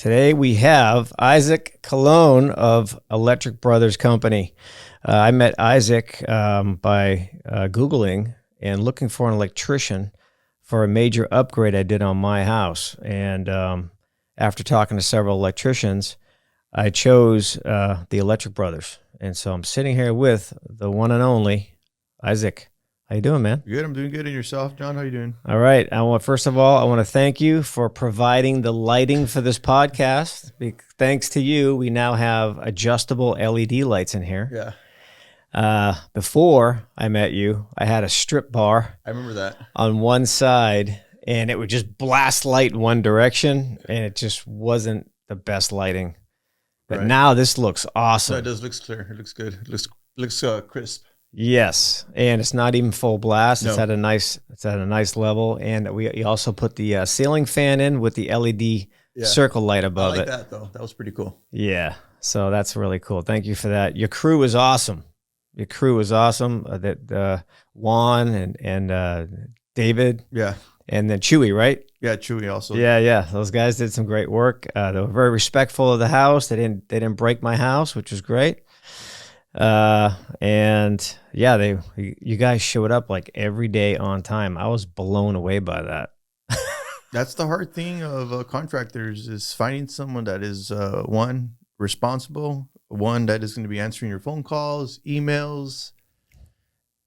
Today we have Isaac Colon of Electric Brothers Company. I met Isaac by Googling and looking for an electrician for a major upgrade I did on my house. And after talking to several electricians, I chose the Electric Brothers. And so I'm sitting here with the one and only Isaac. How you doing, man? Good. I'm doing good. And yourself, John? How you doing? All right. First of all, I want to thank you for providing the lighting for this podcast. Thanks to you, we now have adjustable LED lights in here. Yeah. Before I met you, I had a strip bar. I remember that. On one side, and it would just blast light in one direction, and it just wasn't the best lighting. But Right. now this looks awesome. No, it does. Looks clear. It looks good. It looks crisp. Yes, and it's not even full blast. It's No. at a nice level, and we also put the ceiling fan in with the LED circle light I above like it. that though. That was pretty cool. Yeah, so that's really cool. Thank you for that. Your crew is awesome. Your crew is awesome. Juan and David. Yeah. And then Chuey, right? Yeah. Chewy also. Yeah. Those guys did some great work. They were very respectful of the house. They didn't break my house, which was great. And yeah, you guys showed up like every day on time. I was blown away by that. That's the hard thing of contractors is finding someone that is one, responsible, one that is going to be answering your phone calls, emails.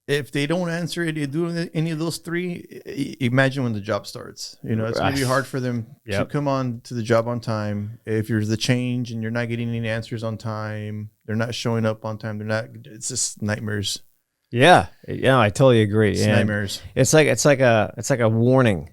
If they don't answer it, they do any of those three, imagine when the job starts. You know, it's going to be hard for them to come on to the job on time. If you're the change and you're not getting any answers on time, they're not showing up on time. It's just nightmares. Yeah, I totally agree. It's nightmares. It's like a warning.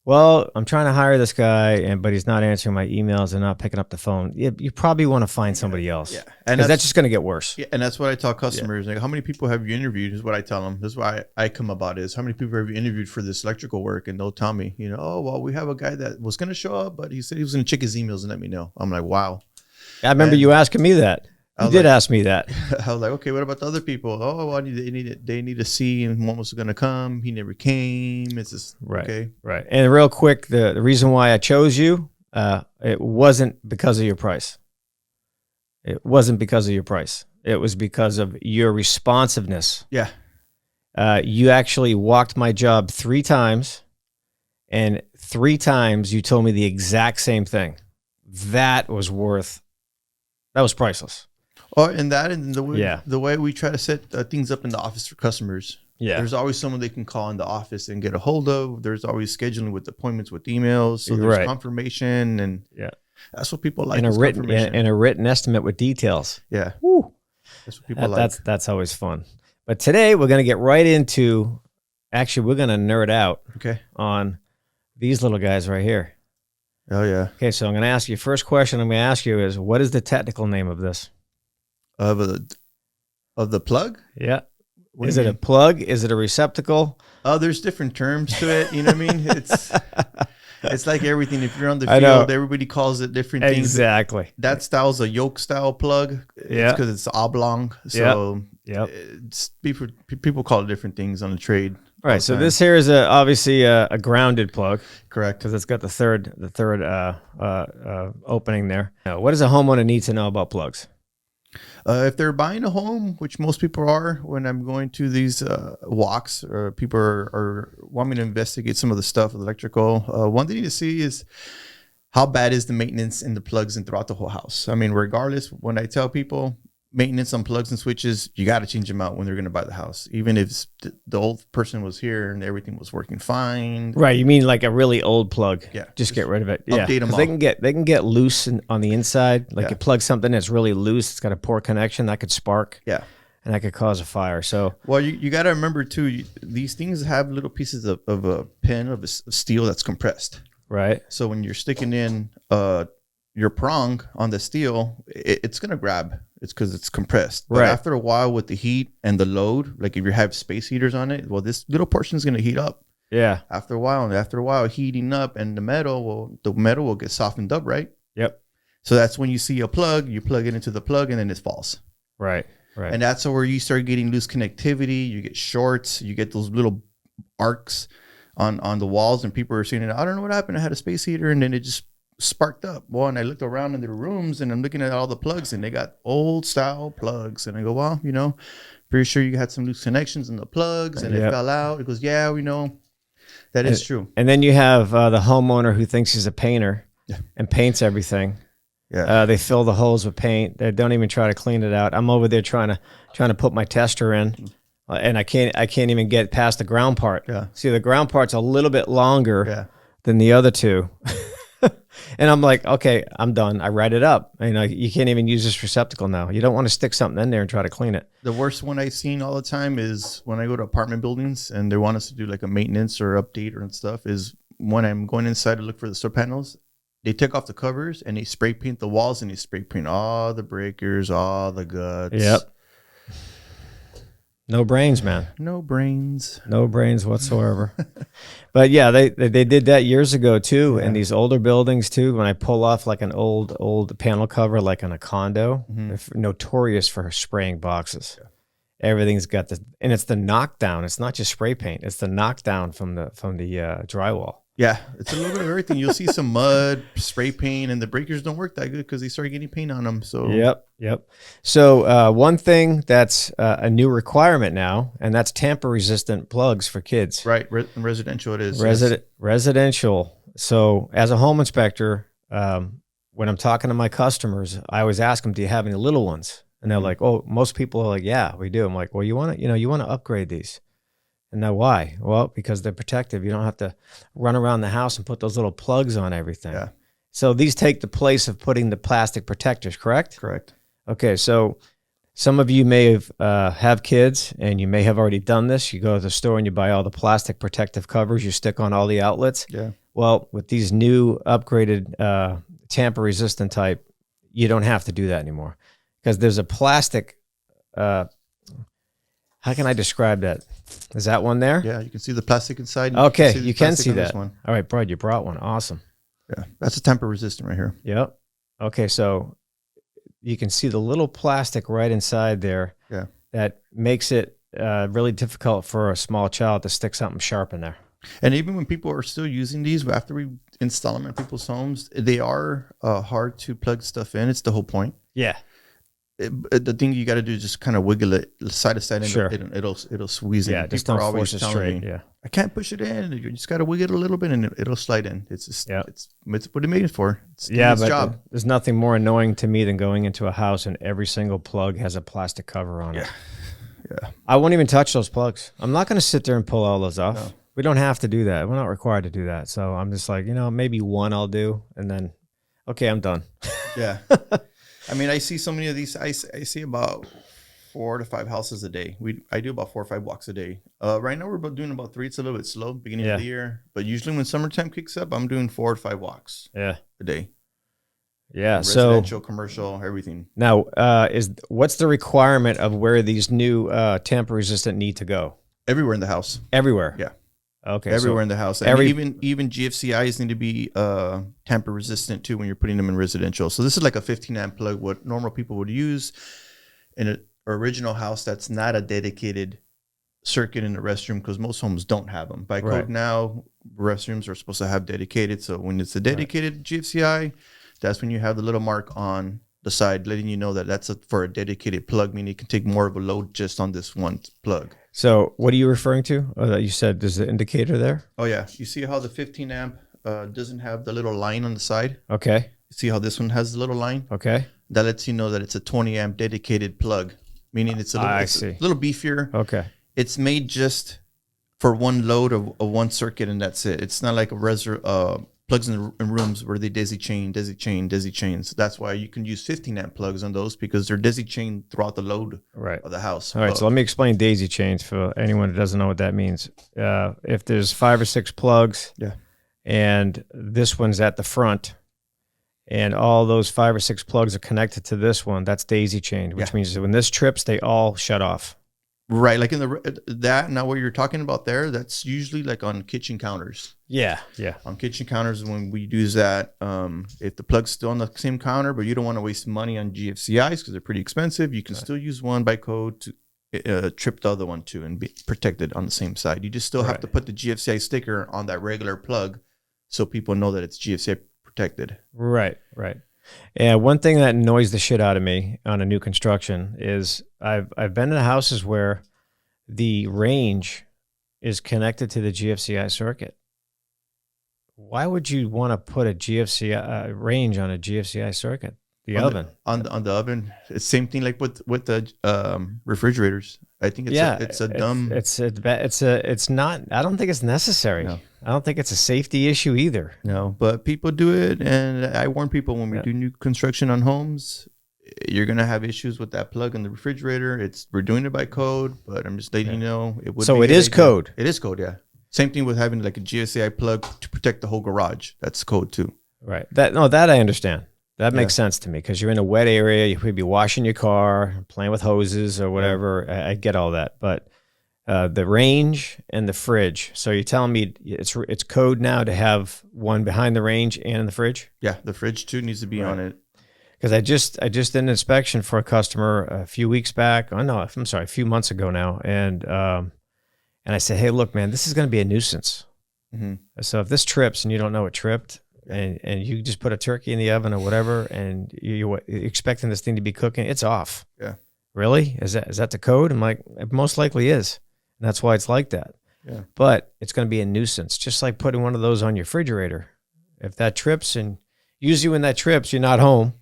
Well, I'm trying to hire this guy, but he's not answering my emails and not picking up the phone. You probably want to find somebody else. Yeah, and that's just going to get worse. Yeah, and that's what I tell customers. Like, how many people have you interviewed? Is what I tell them. This is why I come about is how many people have you interviewed for this electrical work? And they'll tell me, oh well, we have a guy that was going to show up, but he said he was going to check his emails and let me know. I'm like, wow. I remember you asking me that. You did ask me that. I was like, okay, what about the other people? Oh, well, they need to see, and one was going to come. He never came. It's just right. Okay. Right. And real quick, the reason why I chose you, it wasn't because of your price. It wasn't because of your price. It was because of your responsiveness. Yeah. You actually walked my job 3 times, and 3 times you told me the exact same thing. That was priceless. Oh, and the way we try to set things up in the office for customers. Yeah. There's always someone they can call in the office and get a hold of. There's always scheduling with appointments with emails. So there's confirmation, and that's what people like. And a written estimate with details. Yeah. Woo. That's what people like. That's always fun. But today we're going to get right into, actually we're going to nerd out on these little guys right here. Oh yeah. Okay, so I'm going to ask you, first question I'm going to ask you is, what is the technical name of this? Of the plug? Yeah. Is it a plug? Is it a receptacle? Oh, there's different terms to it. You know what I mean? It's like everything. If you're on the field, everybody calls it different things. Exactly. That style's a yoke style plug. Yeah. Because it's oblong. So people call it different things on the trade. Right. So this here is obviously a grounded plug. Correct. Because it's got the third opening there. Now, what does a homeowner need to know about plugs? If they're buying a home, which most people are, when I'm going to these walks, or people are want me to investigate some of the stuff electrical, one thing to see is how bad is the maintenance in the plugs and throughout the whole house. I mean, regardless, when I tell people maintenance on plugs and switches, you got to change them out when they're going to buy the house, even if the old person was here and everything was working fine. Right. You mean like a really old plug? Yeah. Just get rid of it. Update them all. They can get loose on the inside. Like you plug something that's really loose, it's got a poor connection, that could spark. Yeah. And that could cause a fire. So well, you got to remember too, these things have little pieces of a pin of steel that's compressed. Right. So when you're sticking in your prong on the steel, it's going to grab. It's because it's compressed. But after a while with the heat and the load, like if you have space heaters on it, well, this little portion is going to heat up. Yeah. After a while, heating up, and the metal will get softened up, right? Yep. So that's when you see a plug, you plug it into the plug, and then it falls. Right. And that's where you start getting loose connectivity. You get shorts. You get those little arcs on the walls, and people are saying, I don't know what happened. I had a space heater, and then it just sparked up. Well, and I looked around in their rooms and I'm looking at all the plugs and they got old style plugs. And I go, well, you know, pretty sure you had some loose connections in the plugs and it fell out. It goes, yeah, we know. That is true. And then you have the homeowner who thinks he's a painter and paints everything. Yeah. They fill the holes with paint. They don't even try to clean it out. I'm over there trying to put my tester in, and I can't even get past the ground part. Yeah. See, the ground part's a little bit longer than the other two. And I'm like, okay, I'm done. I write it up. You know, you can't even use this receptacle now. You don't want to stick something in there and try to clean it. The worst one I've seen all the time is when I go to apartment buildings and they want us to do like a maintenance or update or stuff, is when I'm going inside to look for the solar panels, they take off the covers and they spray paint the walls and they spray paint all the breakers, all the guts. Yep. No brains, man. No brains. No brains whatsoever. But yeah, they did that years ago too, in these older buildings too. When I pull off like an old panel cover, like in a condo, they're notorious for spraying boxes. Yeah. Everything's got the, and it's the knockdown. It's not just spray paint. It's the knockdown from the drywall. Yeah, it's a little bit of everything. You'll see some mud, spray paint, and the breakers don't work that good because they start getting paint on them. So yep. So one thing that's a new requirement now, and that's tamper resistant plugs for kids. Right, residential it is. Residential. So as a home inspector, when I'm talking to my customers, I always ask them, "Do you have any little ones?" And they're like, "Oh, most people are like, yeah, we do." I'm like, "Well, you want to upgrade these." And now why? Well, because they're protective. You don't have to run around the house and put those little plugs on everything. Yeah. So these take the place of putting the plastic protectors, correct? Correct. Okay, so some of you may have kids and you may have already done this. You go to the store and you buy all the plastic protective covers. You stick on all the outlets. Yeah. Well, with these new upgraded tamper resistant type, you don't have to do that anymore because there's a plastic, how can I describe that? Is that one there? Yeah, you can see the plastic inside. Okay, you can see that. One. All right, Brad, you brought one. Awesome. Yeah, that's a tamper resistant right here. Yep. Okay, so you can see the little plastic right inside there. Yeah. That makes it really difficult for a small child to stick something sharp in there. And even when people are still using these, after we install them in people's homes, they are hard to plug stuff in. It's the whole point. Yeah. The thing you got to do is just kind of wiggle it side to side, and sure. it'll squeeze in. Yeah, just don't force it straight. Yeah, I can't push it in. You just got to wiggle it a little bit, and it'll slide in. It's just, it's what it made it for. It's its job. There's nothing more annoying to me than going into a house and every single plug has a plastic cover on it. Yeah. I won't even touch those plugs. I'm not going to sit there and pull all those off. No. We don't have to do that. We're not required to do that. So I'm just like, maybe one I'll do, and then, okay, I'm done. Yeah. I mean, I see so many of these. I see about 4 to 5 houses a day. I do about 4 or 5 walks a day. Right now, we're doing about 3. It's a little bit slow beginning of the year, but usually when summertime kicks up, I'm doing 4 to 5 walks. A day. Yeah. Residential, commercial, everything. Now, what's the requirement of where these new tamper resistant need to go? Everywhere in the house. Everywhere. Yeah. Okay. Everywhere in the house. And even GFCIs need to be tamper resistant too when you're putting them in residential. So this is like a 15 amp plug, what normal people would use in an original house that's not a dedicated circuit in the restroom, because most homes don't have them. By code now, restrooms are supposed to have dedicated. So when it's a dedicated GFCI, that's when you have the little mark on the side letting you know that that's for a dedicated plug, meaning you can take more of a load just on this one plug. So what are you referring to? You said there's an indicator there? Oh, yeah. You see how the 15 amp doesn't have the little line on the side? Okay. You see how this one has the little line? Okay. That lets you know that it's a 20 amp dedicated plug, meaning it's a little beefier. Okay. It's made just for one load of one circuit, and that's it. It's not like a plugs in rooms where they daisy chain. So that's why you can use 15 amp plugs on those, because they're daisy chain throughout the load of the house. All right, so let me explain daisy chains for anyone who doesn't know what that means. If there's 5 or 6 plugs, and this one's at the front, and all those 5 or 6 plugs are connected to this one, that's daisy chain, which means when this trips, they all shut off. Right, like in now what you're talking about there, that's usually like on kitchen counters. Yeah. On kitchen counters, when we use that, if the plug's still on the same counter, but you don't want to waste money on GFCIs because they're pretty expensive, you can still use one by code to trip the other one too and be protected on the same side. You just still have to put the GFCI sticker on that regular plug so people know that it's GFCI protected. Right. And one thing that annoys the shit out of me on a new construction is I've been in houses where the range is connected to the GFCI circuit. Why would you want to put a GFCI range on a GFCI circuit? The oven. On the oven. It's same thing like with the refrigerators. I think it's it's not. I don't think it's necessary. No. I don't think it's a safety issue either. No, but people do it, and I warn people when we do new construction on homes, you're gonna have issues with that plug in the refrigerator. We're doing it by code, but I'm just letting you know it would. So it is code. It is code, yeah. Same thing with having like a GFCI plug to protect the whole garage. That's code too. Right. That I understand. That makes sense to me because you're in a wet area. You could be washing your car, playing with hoses or whatever. I get all that, but the range and the fridge. So you're telling me it's code now to have one behind the range and in the fridge? Yeah, the fridge too needs to be on it. Because I just did an inspection for a customer a few weeks back. Oh no, I'm sorry, a few months ago now, and I said, hey, look, man, this is going to be a nuisance. Mm-hmm. So if this trips and you don't know it tripped. And you just put a turkey in the oven or whatever, and you're expecting this thing to be cooking, it's off. Yeah. Really? Is that the code? I'm like, it most likely is. And that's why it's like that. Yeah. But it's going to be a nuisance, just like putting one of those on your refrigerator. If that trips, and usually when that trips, you're not home.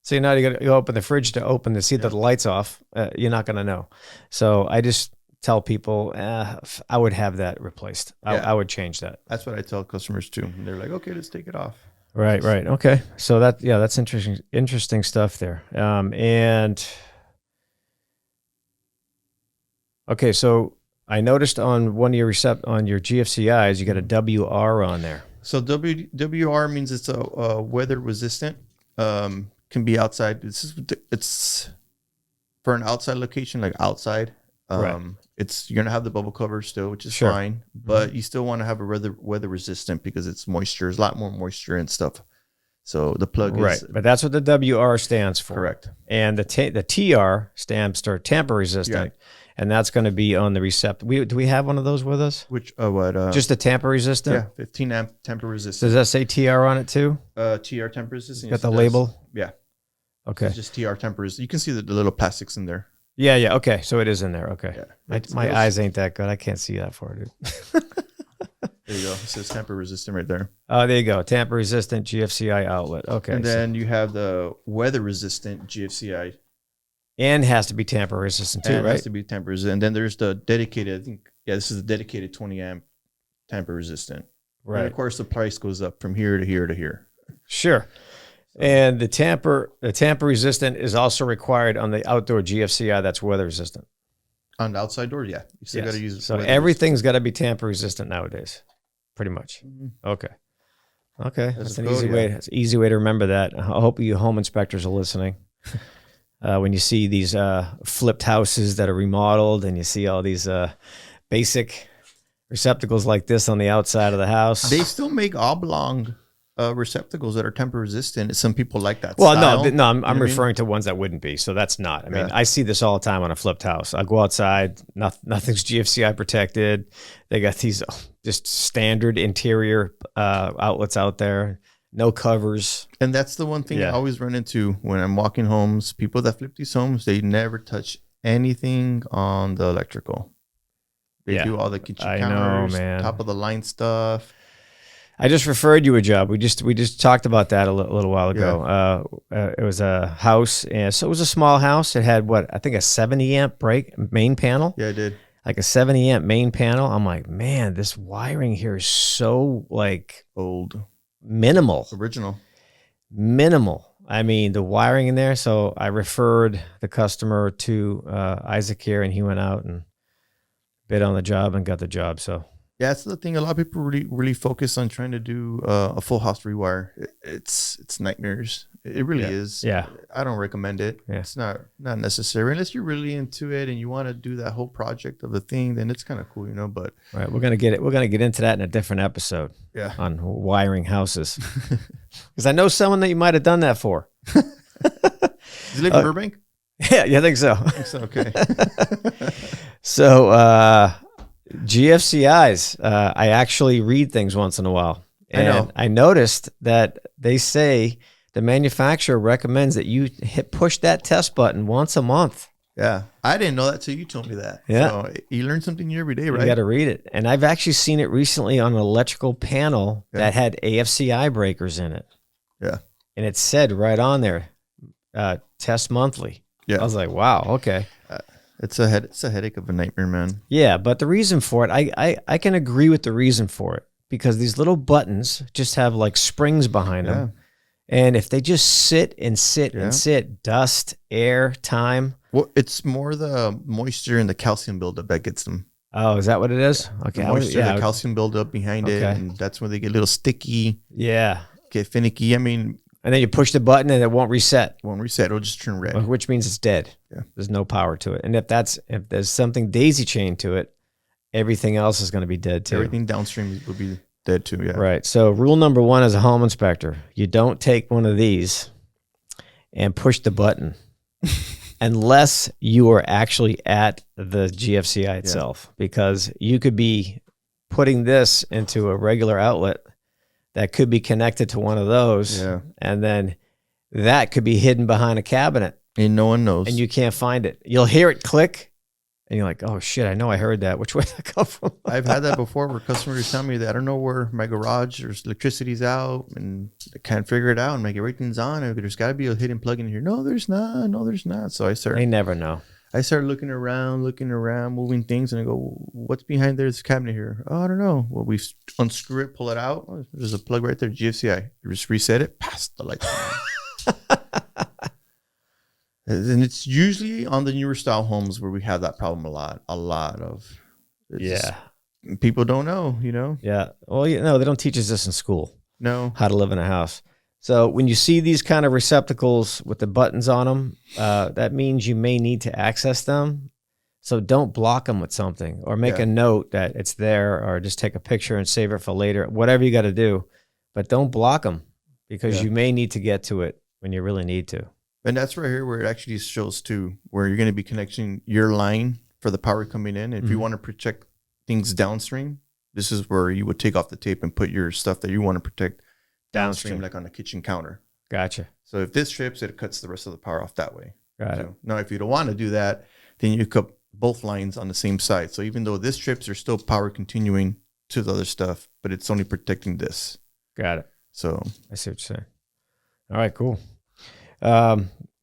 So you open the fridge to see that the light's off. You're not going to know. So I just tell people, I would have that replaced. I would change that. That's what I tell customers too. And they're like, okay, let's take it off. Right. Okay. So that's interesting stuff there. And okay, so I noticed on one of your on your GFCIs, you got a WR on there. So WR means it's a weather resistant. Can be outside. It's for an outside location, like outside. Right. You're gonna have the bubble cover still, which is fine, but you still want to have a weather resistant because it's moisture. There's a lot more moisture and stuff. So the plug is but that's what the WR stands for. Correct. And the TR stands for tamper resistant, and that's going to be on the receptacle. Do we have one of those with us? Which what? Just the tamper resistant. Yeah, 15 amp tamper resistant. Does that say TR on it too? TR tamper resistant. Got the label. Yeah. Okay. It's just TR tamper resistant. You can see the little plastics in there. Yeah. Okay. So it is in there. Okay. Yeah. My eyes ain't that good. I can't see that far, dude. There you go. It says tamper resistant right there. Oh, there you go. Tamper resistant GFCI outlet. Okay. And then you have the weather resistant GFCI. And has to be tamper resistant too, right? It has to be tamper resistant. And then there's the dedicated, I think, this is the dedicated 20 amp tamper resistant. Right. And of course, the price goes up from here to here to here. Sure. And the tamper resistant is also required on the outdoor GFCI that's weather resistant. On the outside door, yeah. You still got to use it. So everything's got to be tamper resistant nowadays, pretty much. Mm-hmm. Okay. That's an easy way. That's an easy way to remember that. I hope you home inspectors are listening. When you see these flipped houses that are remodeled and you see all these basic receptacles like this on the outside of the house. They still make oblong receptacles that are temper resistant. Some people like that well, style. no, I'm referring to ones that wouldn't be. So that's not. I mean, I see this all the time on a flipped house. I go outside, nothing's GFCI protected. They got these just standard interior outlets out there, no covers. And that's the one thing I always run into when I'm walking homes. People that flip these homes, they never touch anything on the electrical. They do all the kitchen counters, top of the line stuff. I just referred you a job. We just talked about that a little while ago. It was a house, and so it was a small house. It had I think a 70 amp main panel. Yeah, it did. Like a 70 amp main panel. I'm like, man, this wiring here is so like old, minimal, minimal. I mean, the wiring in there. So I referred the customer to Isaac here, and he went out and bid on the job and got the job. So. Yeah, that's the thing. A lot of people really focus on trying to do a full house rewire. It's nightmares. It really is. Yeah, I don't recommend it. Yeah. It's not necessary unless you're really into it and you want to do that whole project of the thing. Then it's kind of cool, But right, we're gonna get into that in a different episode. Yeah, on wiring houses, because I know someone that you might have done that for. Does he live in Burbank? Yeah, I think so. Okay. So. GFCIs. I actually read things once in a while. I know. I noticed that they say the manufacturer recommends that you push that test button once a month. Yeah. I didn't know that till you told me that. Yeah. So you learn something new every day, right? You got to read it. And I've actually seen it recently on an electrical panel that had AFCI breakers in it. Yeah. And it said right on there, test monthly. Yeah. I was like, wow, okay. It's a headache of a nightmare, man. Yeah, but the reason for it, I can agree with the reason for it, because these little buttons just have like springs behind them. And if they just sit and sit and sit, dust, air, time. Well, it's more the moisture and the calcium buildup that gets them. Oh, is that what it is? Okay. The moisture, the calcium buildup behind it, and that's when they get a little sticky. Yeah. Get finicky. I mean, and then you push the button and it won't reset. Won't reset. It'll just turn red. Which means it's dead. Yeah. There's no power to it. And if there's something daisy chained to it, everything else is going to be dead too. Everything downstream will be dead too. Yeah. Right. So rule number 1 as a home inspector, you don't take one of these and push the button unless you are actually at the GFCI itself, because you could be putting this into a regular outlet that could be connected to one of those. Yeah. And then that could be hidden behind a cabinet. And no one knows. And you can't find it. You'll hear it click. And you're like, oh, shit, I know I heard that. Which way did that come from? I've had that before where customers tell me that I don't know where my garage, there's electricity's out and I can't figure it out and like everything's on. And there's got to be a hidden plug in here. No, there's not. No, there's not. So they never know. I started looking around, moving things, and I go, what's behind there? This cabinet here? Oh, I don't know. Well, we unscrew it, pull it out. Oh, there's a plug right there, GFCI. You just reset it, pass the lights on. And it's usually on the newer style homes where we have that problem a lot of. People don't know, you know? Yeah. Well, they don't teach us this in school. No. How to live in a house. So when you see these kind of receptacles with the buttons on them, that means you may need to access them. So don't block them with something, or make a note that it's there, or just take a picture and save it for later, whatever you got to do. But don't block them, because you may need to get to it when you really need to. And that's right here where it actually shows too, where you're going to be connecting your line for the power coming in. If you want to protect things downstream, this is where you would take off the tape and put your stuff that you want to protect downstream, like on the kitchen counter. Gotcha. So if this trips, it cuts the rest of the power off that way. Got it. Now, if you don't want to do that, then you cut both lines on the same side. So even though this trips, there's still power continuing to the other stuff, but it's only protecting this. Got it. So I see what you're saying. All right, cool.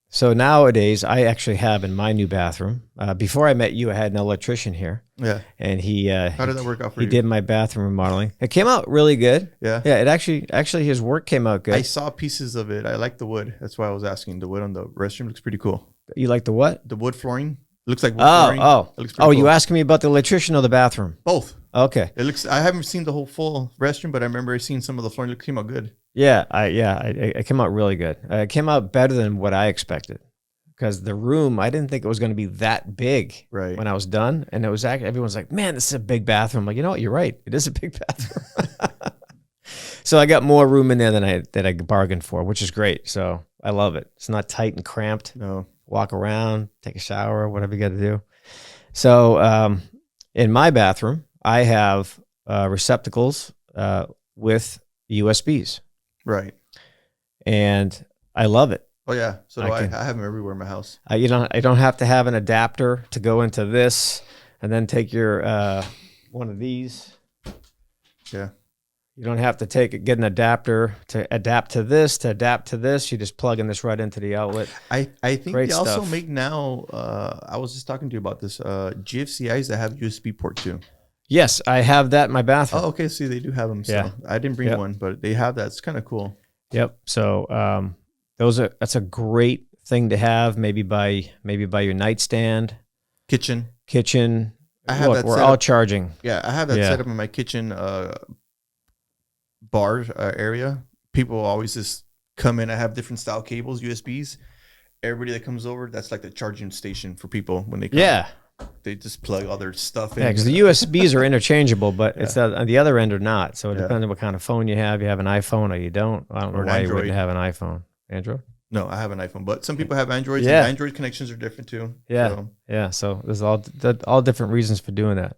So nowadays, I actually have in my new bathroom. Before I met you, I had an electrician here. Yeah. And he how did that work out for you? He did my bathroom remodeling. It came out really good. Yeah. Yeah. It actually his work came out good. I saw pieces of it. I like the wood. That's why I was asking. The wood on the restroom looks pretty cool. You like the what? The wood flooring. It looks like wood flooring. It looks pretty cool. You asking me about the electrician or the bathroom? Both. Okay. It looks. I haven't seen the whole full restroom, but I remember seeing some of the flooring. It came out good. Yeah. It came out really good. It came out better than what I expected. Because the room, I didn't think it was going to be that big when I was done. And it was actually, everyone's like, man, this is a big bathroom. I'm like, you know what? You're right. It is a big bathroom. So I got more room in there than I bargained for, which is great. So I love it. It's not tight and cramped. No. Walk around, take a shower, whatever you got to do. So in my bathroom, I have receptacles with USBs. Right. And I love it. Oh yeah, so I have them everywhere in my house. I don't have to have an adapter to go into this, and then take your one of these. Yeah, you don't have to get an adapter to adapt to this. You just plug in this right into the outlet. I think Great they also make now. I was just talking to you about this. GFCIs that have USB port too. Yes, I have that in my bathroom. Oh, okay. See, they do have them. So yeah, I didn't bring one, but they have that. It's kind of cool. Yep. So that's a great thing to have. Maybe by your nightstand, kitchen. I have that. We're all charging. Yeah, I have that set up in my kitchen bar area. People always just come in. I have different style cables, USBs. Everybody that comes over, that's like the charging station for people when they come. Yeah. They just plug all their stuff in. Yeah, because the USBs are interchangeable, but it's on the other end or not. So it depends on what kind of phone you have. You have an iPhone or you don't. I don't know why you wouldn't have an iPhone. Android? No, I have an iPhone, but some people have Androids, Yeah. and Android connections are different too. Yeah. So, Yeah. So there's all different reasons for doing that.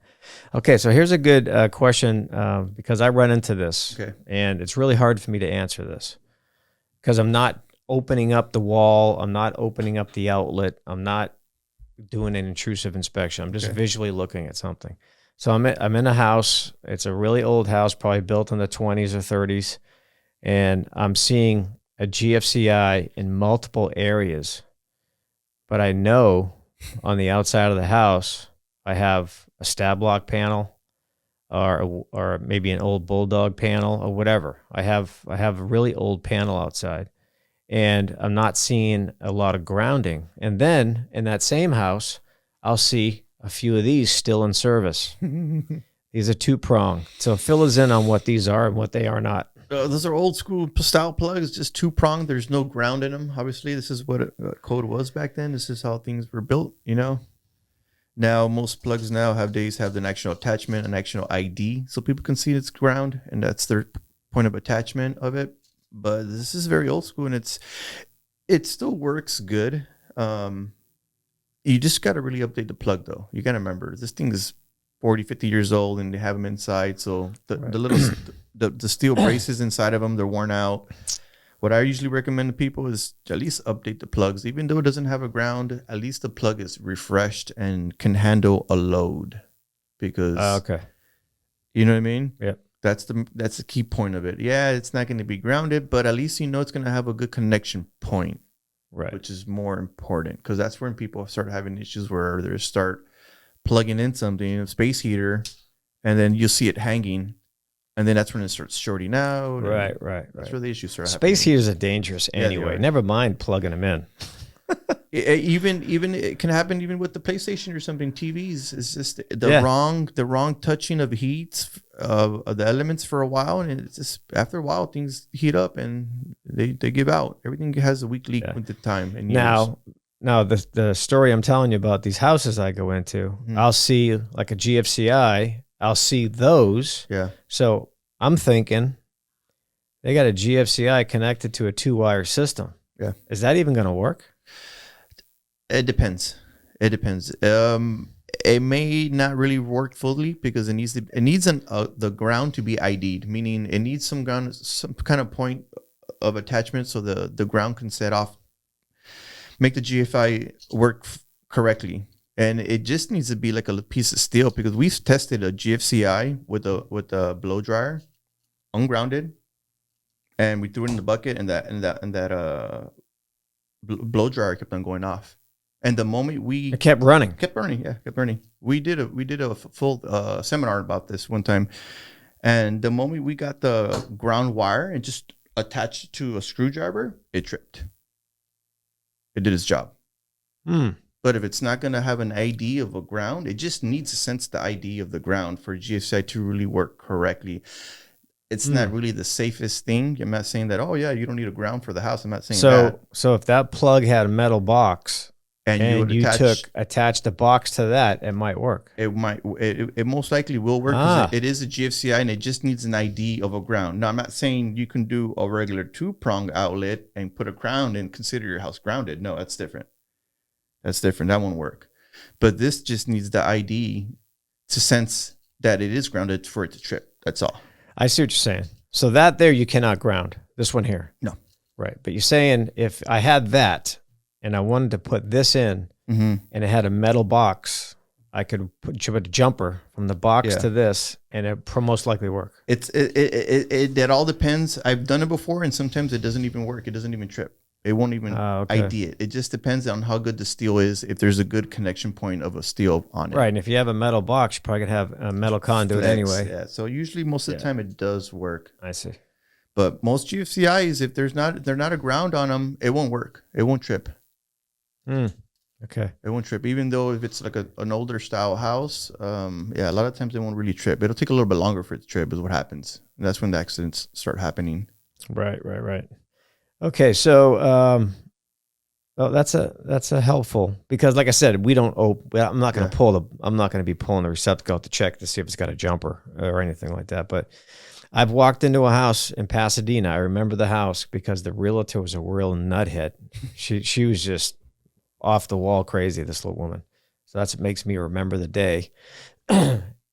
Okay. So here's a good question because I run into this okay. and it's really hard for me to answer this because I'm not opening up the wall. I'm not opening up the outlet. I'm not doing an intrusive inspection. I'm just Okay. visually looking at something. So I'm in a house. It's a really old house, probably built in the 20s or 30s. And I'm seeing a GFCI in multiple areas. But I know on the outside of the house, I have a Stab-Lok panel or maybe an old Bulldog panel or whatever. I have a really old panel outside. And I'm not seeing a lot of grounding. And then in that same house, I'll see a few of these still in service. These are two-prong. So fill us in on what these are and what they are not. Those are old school style plugs, just two prong. There's no ground in them. Obviously, this is what code was back then. This is how things were built, you know. Now, most plugs nowadays have an actual attachment, an actual ID, so people can see it's ground, and that's their point of attachment of it. But this is very old school, and it still works good. You just got to really update the plug, though. You got to remember, this thing is 40, 50 years old, and they have them inside, so the little the steel braces inside of them, they're worn out. What I usually recommend to people is to at least update the plugs. Even though it doesn't have a ground, at least the plug is refreshed and can handle a load. Because okay, you know what I mean? Yep. That's the key point of it. Yeah, it's not going to be grounded, but at least you know it's going to have a good connection point, right? Which is more important, because that's when people start having issues where they start plugging in something, a space heater, and then you'll see it hanging. And then that's when it starts shorting out. Right. That's where the issues start happening. Space heaters are dangerous anyway. Yeah, Never mind plugging them in. Even it can happen even with the PlayStation or something. TVs is just the wrong touching of heats of the elements for a while, and it's just after a while things heat up and they give out. Everything has a weak leak with the time and years. Now the story I'm telling you about these houses I go into, I'll see like a GFCI. I'll see those. Yeah. So I'm thinking they got a GFCI connected to a 2-wire system. Yeah. Is that even going to work? It depends. It may not really work fully because it needs the ground to be ID'd, meaning it needs some kind of point of attachment so the ground can set off, make the GFI work correctly. And it just needs to be like a piece of steel, because we've tested a GFCI with a blow dryer, ungrounded, and we threw it in the bucket, and that blow dryer kept on going off. And the moment it kept burning. We did a full seminar about this one time, and the moment we got the ground wire and just attached to a screwdriver, it tripped. It did its job. But if it's not going to have an ID of a ground, it just needs to sense the ID of the ground for GFCI to really work correctly. It's not really the safest thing. I'm not saying that, oh, yeah, you don't need a ground for the house. I'm not saying that. So if that plug had a metal box and you attached the box to that, it might work. It might. It most likely will work, because it is a GFCI and it just needs an ID of a ground. Now, I'm not saying you can do a regular 2-prong outlet and put a ground and consider your house grounded. No, that's different. That won't work. But this just needs the ID to sense that it is grounded for it to trip. That's all. I see what you're saying. So that there you cannot ground. This one here. No. Right. But you're saying if I had that and I wanted to put this in and it had a metal box, I could put a jumper from the box to this, and it most likely work. It all depends. I've done it before, and sometimes it doesn't even work. It doesn't even trip. It won't even ID it. It just depends on how good the steel is, if there's a good connection point of a steel on it. Right, and if you have a metal box, you probably could have a metal conduit anyway. Yeah, so usually most of the time it does work. I see. But most GFCIs, if they're not a ground on them, it won't work. It won't trip. Okay. It won't trip, even though if it's like an older style house. A lot of times they won't really trip. It'll take a little bit longer for it to trip is what happens. And that's when the accidents start happening. Right. Okay, so that's a helpful, because like I said, we don't I'm not going to be pulling the receptacle out to check to see if it's got a jumper or anything like that. But I've walked into a house in Pasadena. I remember the house because the realtor was a real nuthead. She was just off the wall crazy, this little woman. So that's what makes me remember the day.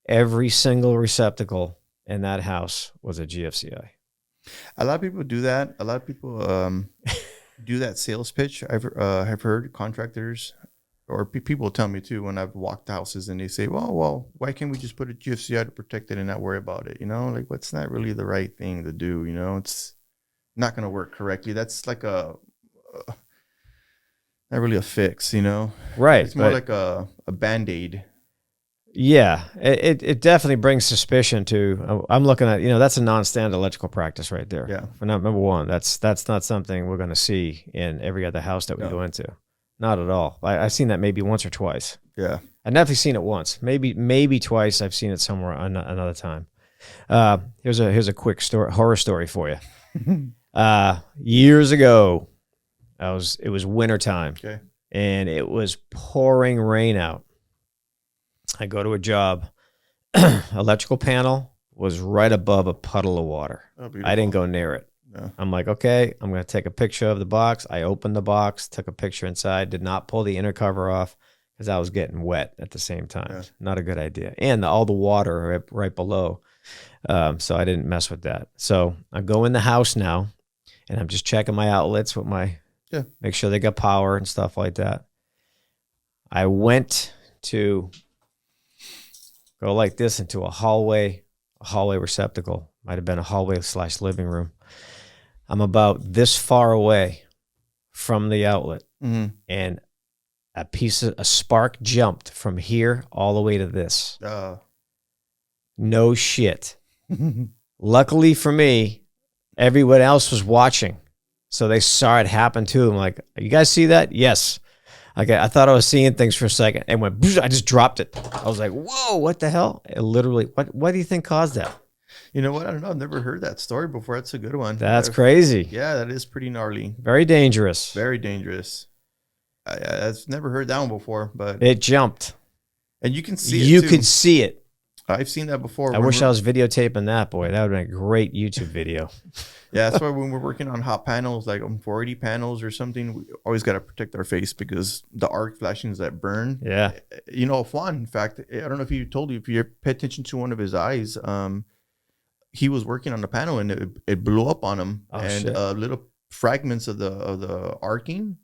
Every single receptacle in that house was a GFCI. A lot of people do that. A lot of people do that sales pitch. I've have heard contractors or people tell me too when I've walked houses and they say, well, why can't we just put a GFCI to protect it and not worry about it? You know, like what's not really the right thing to do. You know, it's not going to work correctly. That's like not really a fix, you know? Right. It's more like a Band-Aid. Yeah, it definitely brings suspicion to. I'm looking at, that's a non-standard electrical practice right there. Yeah. For number one, that's not something we're going to see in every other house that we go into. Not at all. I've seen that maybe once or twice. Yeah. I've definitely seen it once, maybe twice. I've seen it somewhere another time. Here's a quick horror story for you. Years ago, it was wintertime. Okay. And it was pouring rain out. I go to a job. Electrical panel was right above a puddle of water. Oh, I didn't go near it. No. I'm like, okay, I'm going to take a picture of the box. I opened the box, took a picture inside, did not pull the inner cover off because I was getting wet at the same time. Yeah. Not a good idea. And all the water right below. So I didn't mess with that. So I go in the house now, and I'm just checking my outlets with make sure they got power and stuff like that. I went to go like this into a hallway receptacle. Might have been a hallway / living room. I'm about this far away from the outlet, and a spark jumped from here all the way to this. No shit. Luckily for me, everyone else was watching, so they saw it happen too. I'm like, you guys see that? Yes. Okay, I thought I was seeing things for a second, and I just dropped it. I was like, whoa, what the hell? It literally, what do you think caused that? You know what? I don't know. I've never heard that story before. That's a good one. That's crazy. Yeah, that is pretty gnarly. Very dangerous. Very dangerous. I've never heard that one before, but it jumped. And you can see it. You could see it. I've seen that before. I wish I was videotaping that, boy. That would have been a great YouTube video. Yeah, that's why when we're working on hot panels, like on 480 panels or something, we always got to protect our face because the arc flashings that burn. Yeah. You know, Juan, in fact, I don't know if he told you, if you pay attention to one of his eyes, he was working on the panel and it blew up on him. Oh, and shit. Little fragments of the arcing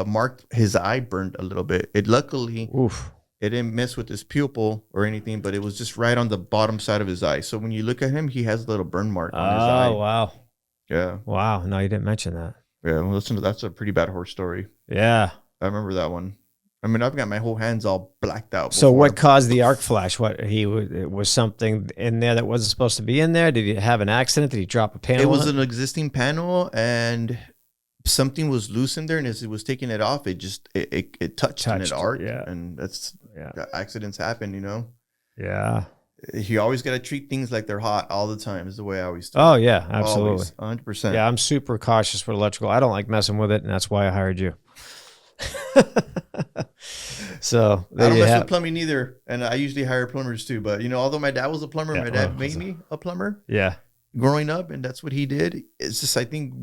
marked his eye burned a little bit. It luckily... Oof. It didn't mess with his pupil or anything, but it was just right on the bottom side of his eye. So when you look at him, he has a little burn mark on his eye. Oh, wow. Yeah. Wow. No, you didn't mention that. Yeah. Well, listen, that's a pretty bad horror story. Yeah. I remember that one. I mean, I've got my whole hands all blacked out. So what caused the arc flash? It was something in there that wasn't supposed to be in there? Did he have an accident? Did he drop a panel? It was an existing panel and something was loose in there, and as it was taking it off, it touched and it arced. Yeah. And accidents happen, you know? Yeah. You always got to treat things like they're hot all the time is the way I always do. Oh, yeah, absolutely. Always, 100%. Yeah, I'm super cautious with electrical. I don't like messing with it, and that's why I hired you. So I don't mess with plumbing either, and I usually hire plumbers too. But, you know, although my dad was a plumber, my dad made me a plumber. Yeah. Growing up, and that's what he did. It's just, I think,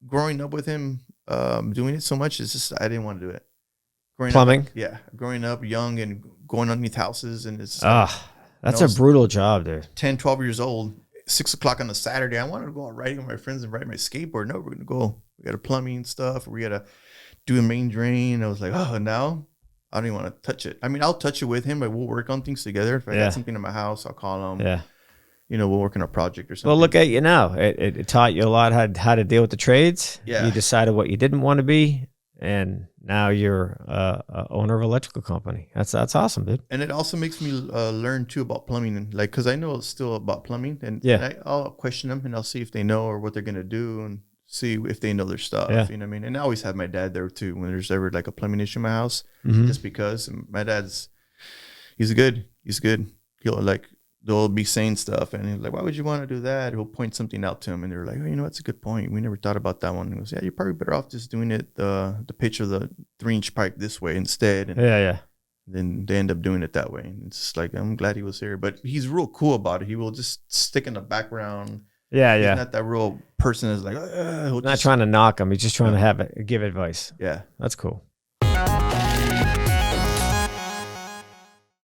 growing up with him, doing it so much, it's just, I didn't want to do it. Plumbing? Growing up young and going underneath houses, and it's that's a brutal job, dude. 10, 12 years old, 6 o'clock on a Saturday. I wanted to go out riding with my friends and ride my skateboard. No, we're going to go. We got a plumbing stuff. We got to do a main drain. I was like, now I don't even want to touch it. I mean, I'll touch it with him, but we'll work on things together. If I got something in my house, I'll call him. Yeah. You know, we'll work on a project or something. Well, look at you now. It taught you a lot how to deal with the trades. Yeah. You decided what you didn't want to be, and now you're a owner of an electrical company. That's awesome, dude. And it also makes me learn too about plumbing, and like, because I know it's still about plumbing, and I'll question them and I'll see if they know or what they're gonna do, and see if they know their stuff. You know what I mean? And I always have my dad there too when there's ever like a plumbing issue in my house, just because my dad's he's good. He'll like. They'll be saying stuff, and he's like, why would you want to do that? He'll point something out to him, and they're like, oh, you know, that's a good point. We never thought about that one. And he goes, yeah, you're probably better off just doing it, the pitch of the 3-inch pipe this way instead. And Then they end up doing it that way. And it's just like, I'm glad he was here, but he's real cool about it. He will just stick in the background. Yeah, He's yeah. not that real person that's like, Not trying to knock him. He's just trying to give advice. Yeah. That's cool.